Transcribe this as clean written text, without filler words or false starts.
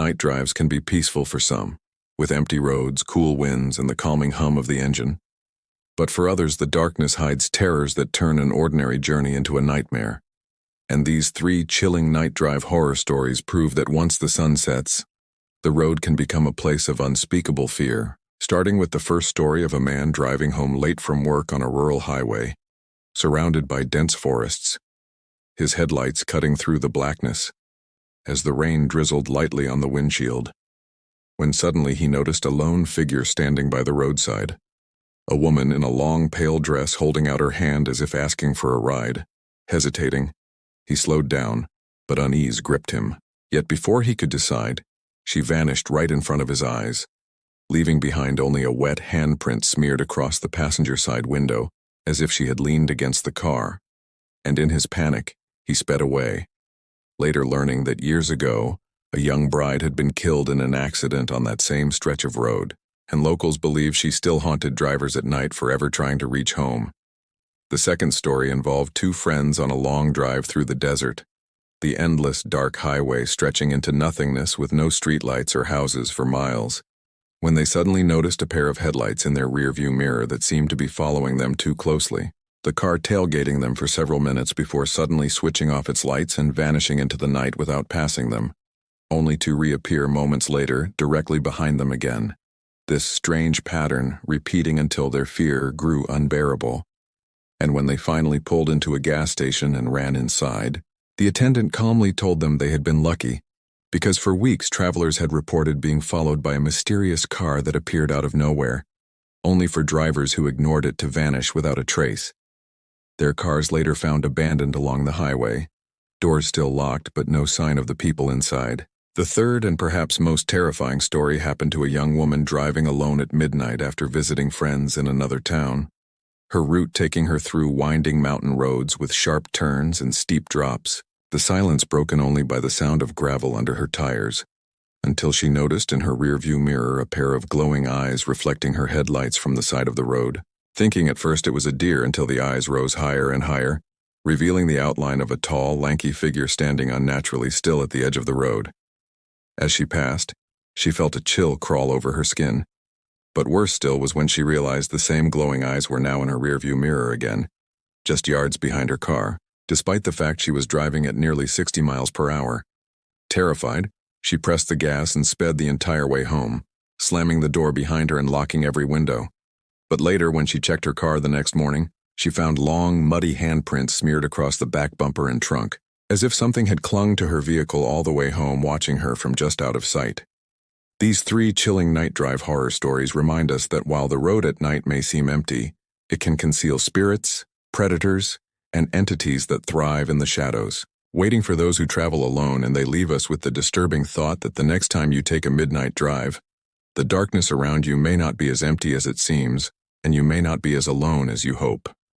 night drives can be peaceful for some, with empty roads, cool winds, and the calming hum of the engine. But for others, the darkness hides terrors that turn an ordinary journey into a nightmare. And these 3 chilling night drive horror stories prove that once the sun sets, the road can become a place of unspeakable fear, starting with the first story of a man driving home late from work on a rural highway, surrounded by dense forests, his headlights cutting through the blackness as the rain drizzled lightly on the windshield, when suddenly he noticed a lone figure standing by the roadside, a woman in a long pale dress holding out her hand as if asking for a ride. Hesitating, he slowed down, but unease gripped him. Yet before he could decide, she vanished right in front of his eyes, leaving behind only a wet handprint smeared across the passenger side window, as if she had leaned against the car. And in his panic, he sped away, later learning that years ago, a young bride had been killed in an accident on that same stretch of road, and locals believe she still haunted drivers at night forever trying to reach home. The second story involved 2 friends on a long drive through the desert, the endless dark highway stretching into nothingness with no streetlights or houses for miles, when they suddenly noticed a pair of headlights in their rearview mirror that seemed to be following them too closely, the car tailgating them for several minutes before suddenly switching off its lights and vanishing into the night without passing them, only to reappear moments later directly behind them again. This strange pattern repeating until their fear grew unbearable. And when they finally pulled into a gas station and ran inside, the attendant calmly told them they had been lucky, because for weeks travelers had reported being followed by a mysterious car that appeared out of nowhere, only for drivers who ignored it to vanish without a trace. Their cars later found abandoned along the highway, doors still locked but no sign of the people inside. The third and perhaps most terrifying story happened to a young woman driving alone at midnight after visiting friends in another town, her route taking her through winding mountain roads with sharp turns and steep drops, the silence broken only by the sound of gravel under her tires, until she noticed in her rearview mirror a pair of glowing eyes reflecting her headlights from the side of the road, thinking at first it was a deer until the eyes rose higher and higher, revealing the outline of a tall, lanky figure standing unnaturally still at the edge of the road. As she passed, she felt a chill crawl over her skin. But worse still was when she realized the same glowing eyes were now in her rearview mirror again, just yards behind her car, despite the fact she was driving at nearly 60 miles per hour. Terrified, she pressed the gas and sped the entire way home, slamming the door behind her and locking every window. But later, when she checked her car the next morning, she found long, muddy handprints smeared across the back bumper and trunk, as if something had clung to her vehicle all the way home, watching her from just out of sight. These 3 chilling night drive horror stories remind us that while the road at night may seem empty, it can conceal spirits, predators, and entities that thrive in the shadows, waiting for those who travel alone, and they leave us with the disturbing thought that the next time you take a midnight drive, the darkness around you may not be as empty as it seems, and you may not be as alone as you hope.